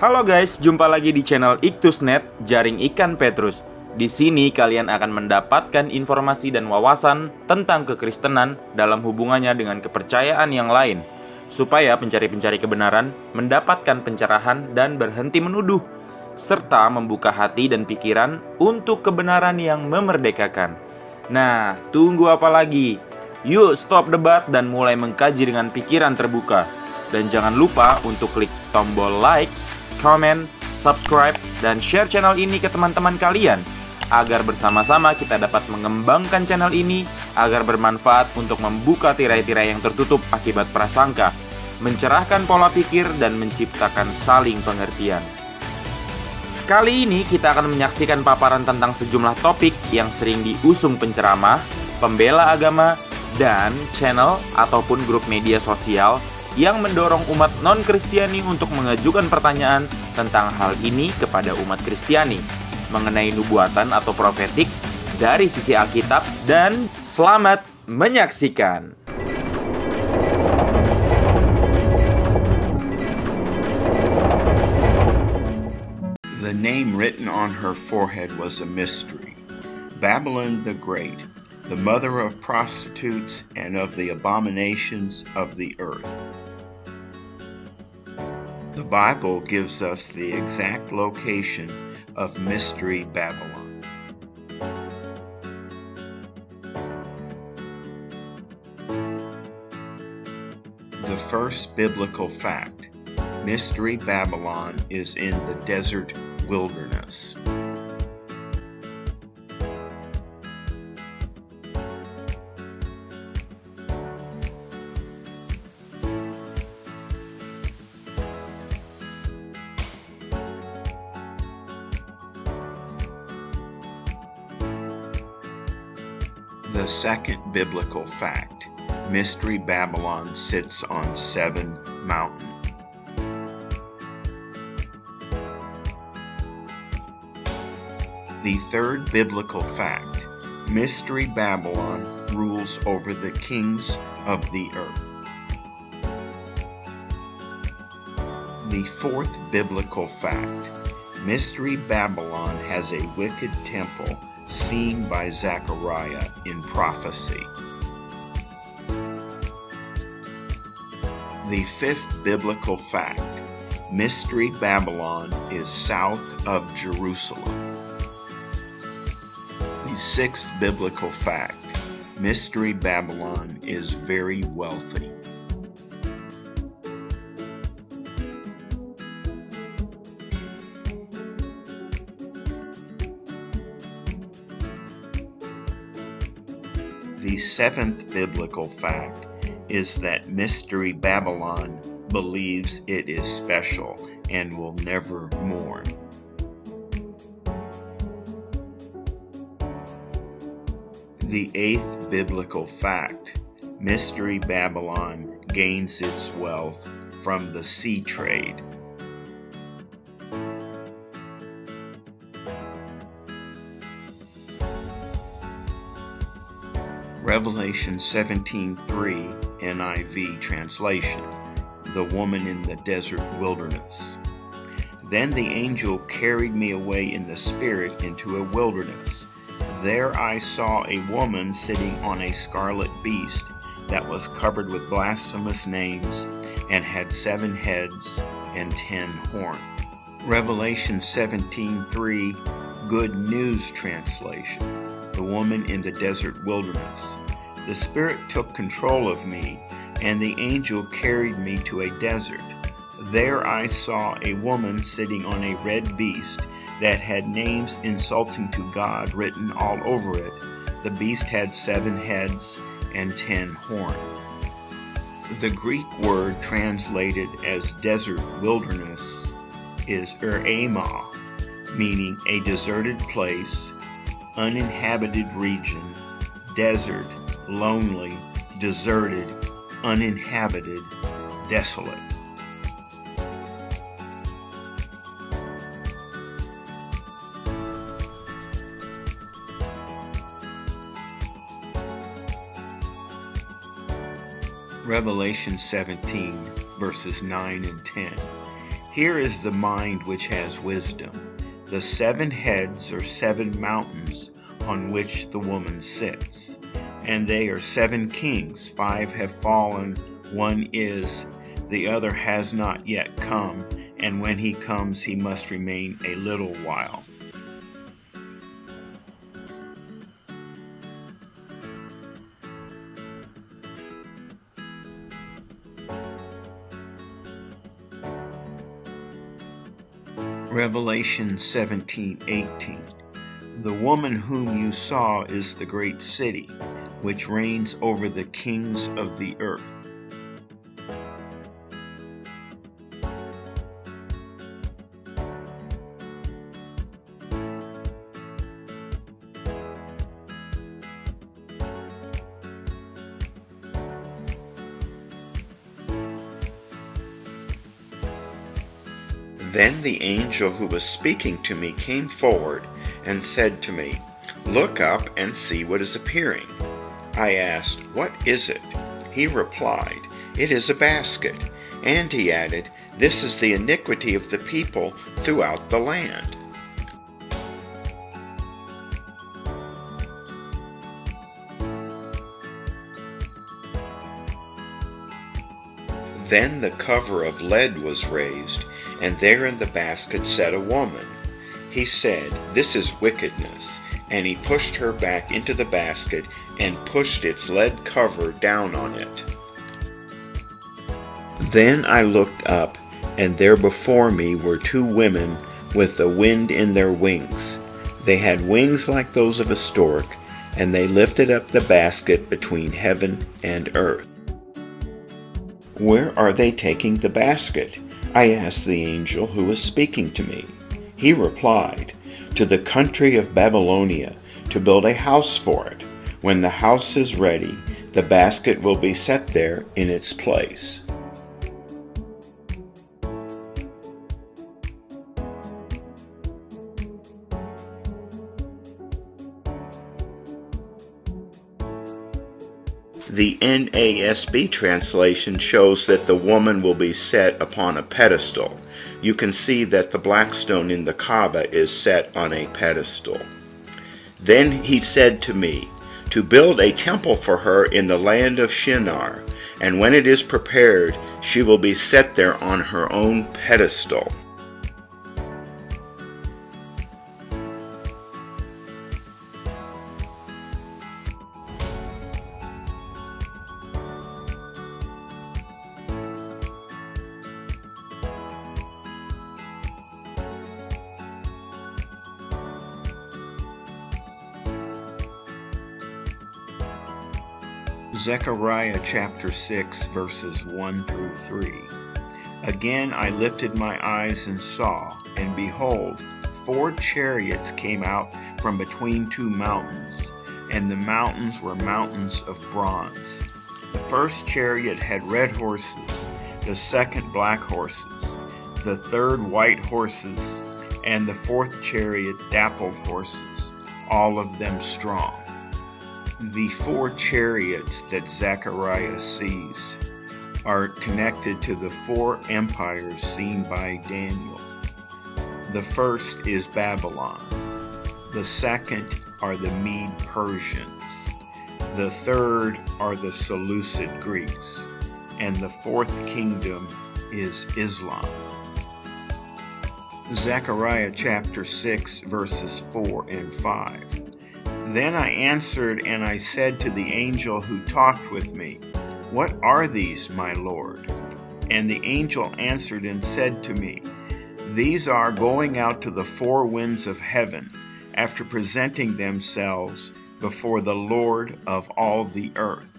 Halo guys, jumpa lagi di channel Iktusnet, Jaring Ikan Petrus. Di sini kalian akan mendapatkan informasi dan wawasan tentang kekristenan dalam hubungannya dengan kepercayaan yang lain, supaya pencari-pencari kebenaran mendapatkan pencerahan dan berhenti menuduh, serta membuka hati dan pikiran untuk kebenaran yang memerdekakan. Nah, tunggu apa lagi? Yuk stop debat dan mulai mengkaji dengan pikiran terbuka. Dan jangan lupa untuk klik tombol like, comment, subscribe, dan share channel ini ke teman-teman kalian, agar bersama-sama kita dapat mengembangkan channel ini agar bermanfaat untuk membuka tirai-tirai yang tertutup akibat prasangka, mencerahkan pola pikir, dan menciptakan saling pengertian. Kali ini kita akan menyaksikan paparan tentang sejumlah topik yang sering diusung penceramah, pembela agama, dan channel ataupun grup media sosial yang mendorong umat non-Kristiani untuk mengajukan pertanyaan tentang hal ini kepada umat Kristiani mengenai nubuatan atau profetik dari sisi Alkitab, dan selamat menyaksikan. The name written on her forehead was a mystery. Babylon the Great, the mother of prostitutes and of the abominations of the earth. The Bible gives us the exact location of Mystery Babylon. The first biblical fact: Mystery Babylon is in the desert wilderness. The second biblical fact: Mystery Babylon sits on 7 mountains. The third biblical fact: Mystery Babylon rules over the kings of the earth. The fourth biblical fact: Mystery Babylon has a wicked temple seen by Zachariah in prophecy. The fifth biblical fact: Mystery Babylon is south of Jerusalem. The sixth biblical fact: Mystery Babylon is very wealthy. The seventh biblical fact is that Mystery Babylon believes it is special and will never mourn. The eighth biblical fact: Mystery Babylon gains its wealth from the sea trade. Revelation 17:3 NIV translation: The woman in the desert wilderness. Then the angel carried me away in the spirit into a wilderness. There I saw a woman sitting on a scarlet beast that was covered with blasphemous names and had 7 heads and 10 horns. Revelation 17:3 Good News translation: The woman in the desert wilderness. The Spirit took control of me, and the angel carried me to a desert. There I saw a woman sitting on a red beast that had names insulting to God written all over it. The beast had 7 heads and 10 horns. The Greek word translated as desert wilderness is erema, meaning a deserted place, uninhabited region, desert, lonely, deserted, uninhabited, desolate. Revelation 17, verses 9 and 10. Here is the mind which has wisdom. The 7 heads are 7 mountains on which the woman sits, and they are 7 kings. 5 have fallen, 1 is, the other has not yet come, and when he comes he must remain a little while. Revelation 17:18. The woman whom you saw is the great city, which reigns over the kings of the earth. Then the angel who was speaking to me came forward and said to me, "Look up and see what is appearing." I asked, "What is it?" He replied, "It is a basket." And he added, "This is the iniquity of the people throughout the land." Then the cover of lead was raised, and there in the basket sat a woman. He said, "This is wickedness," and he pushed her back into the basket and pushed its lead cover down on it. Then I looked up, and there before me were 2 women with the wind in their wings. They had wings like those of a stork, and they lifted up the basket between heaven and earth. "Where are they taking the basket?" I asked the angel who was speaking to me. He replied, "To the country of Babylonia, to build a house for it. When the house is ready, the basket will be set there in its place." The NASB translation shows that the woman will be set upon a pedestal. You can see that the black stone in the Kaaba is set on a pedestal. Then he said to me, "To build a temple for her in the land of Shinar, and when it is prepared, she will be set there on her own pedestal." Zechariah chapter 6 verses 1 through 3. Again I lifted my eyes and saw, and behold, 4 chariots came out from between 2 mountains, and the mountains were mountains of bronze. The first chariot had red horses, the second black horses, the third white horses, and the 4th chariot dappled horses, all of them strong. The 4 chariots that Zachariah sees are connected to the 4 empires seen by Daniel. The first is Babylon. The second are the Mede-Persians. The third are the Seleucid Greeks. And the 4th kingdom is Islam. Zechariah chapter 6 verses 4 and 5. Then I answered and I said to the angel who talked with me, "What are these, my Lord?" And the angel answered and said to me, "These are going out to the 4 winds of heaven, after presenting themselves before the Lord of all the earth."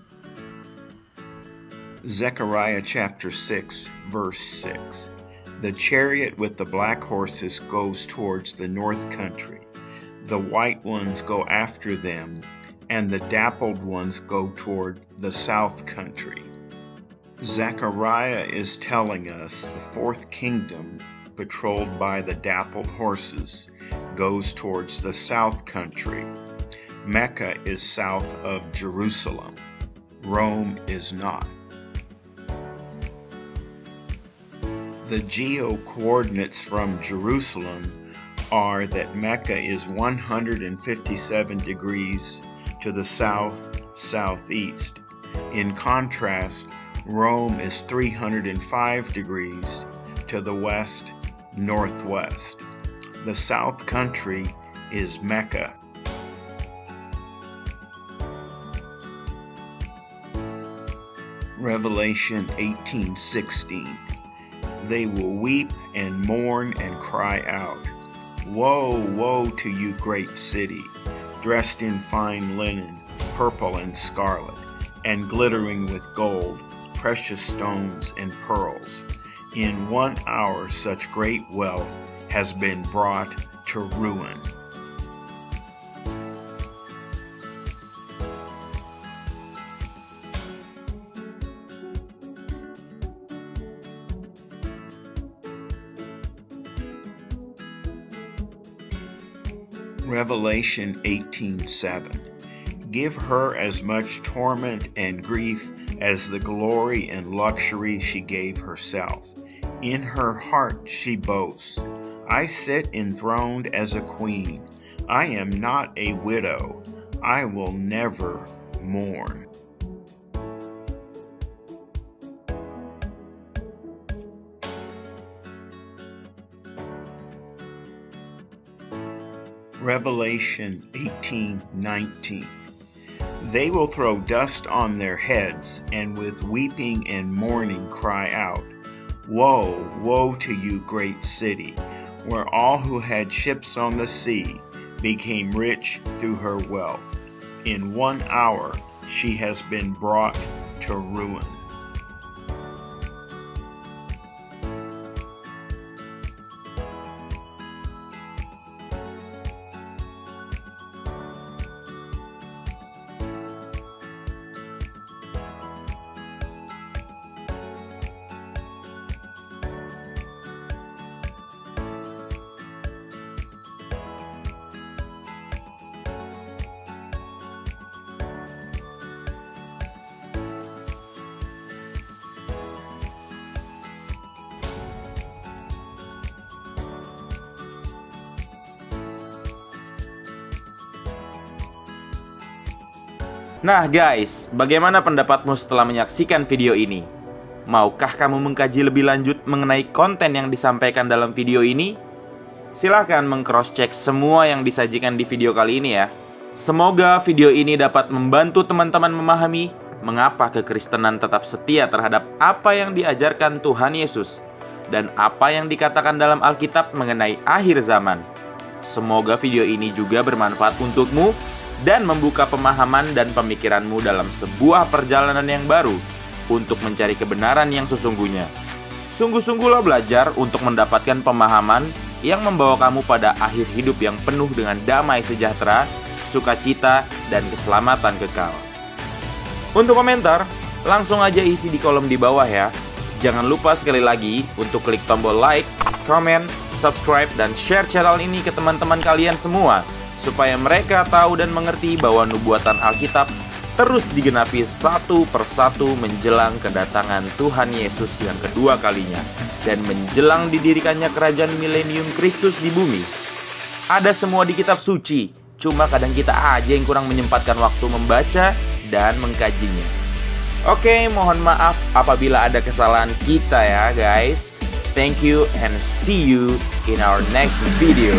Zechariah chapter 6 verse 6. The chariot with the black horses goes towards the north country. The white ones go after them, and the dappled ones go toward the south country. Zechariah is telling us the 4th kingdom, patrolled by the dappled horses, goes towards the south country. Mecca is south of Jerusalem. Rome is not. The geo-coordinates from Jerusalem are that Mecca is 157 degrees to the south-southeast. In contrast, Rome is 305 degrees to the west-northwest. The South Country is Mecca. Revelation 18:16. They will weep and mourn and cry out, "Woe, woe to you, great city, dressed in fine linen, purple and scarlet, and glittering with gold, precious stones and pearls. In 1 hour such great wealth has been brought to ruin." Revelation 18:7. Give her as much torment and grief as the glory and luxury she gave herself. In her heart she boasts, "I sit enthroned as a queen. I am not a widow. I will never mourn." Revelation 18:19. They will throw dust on their heads, and with weeping and mourning cry out, "Woe, woe to you, great city, where all who had ships on the sea became rich through her wealth. In 1 hour she has been brought to ruin." Nah guys, bagaimana pendapatmu setelah menyaksikan video ini? Maukah kamu mengkaji lebih lanjut mengenai konten yang disampaikan dalam video ini? Silahkan meng-cross-check semua yang disajikan di video kali ini ya. Semoga video ini dapat membantu teman-teman memahami mengapa kekristenan tetap setia terhadap apa yang diajarkan Tuhan Yesus dan apa yang dikatakan dalam Alkitab mengenai akhir zaman. Semoga video ini juga bermanfaat untukmu dan membuka pemahaman dan pemikiranmu dalam sebuah perjalanan yang baru untuk mencari kebenaran yang sesungguhnya. Sungguh-sungguhlah belajar untuk mendapatkan pemahaman yang membawa kamu pada akhir hidup yang penuh dengan damai sejahtera, sukacita, dan keselamatan kekal. Untuk komentar, langsung aja isi di kolom di bawah ya. Jangan lupa sekali lagi untuk klik tombol like, comment, subscribe, dan share channel ini ke teman-teman kalian semua, supaya mereka tahu dan mengerti bahwa nubuatan Alkitab terus digenapi satu persatu menjelang kedatangan Tuhan Yesus yang kedua kalinya dan menjelang didirikannya kerajaan milenium Kristus di bumi. Ada semua di kitab suci, cuma kadang kita aja yang kurang menyempatkan waktu membaca dan mengkajinya. Oke, mohon maaf apabila ada kesalahan kita ya guys. Thank you and see you in our next video.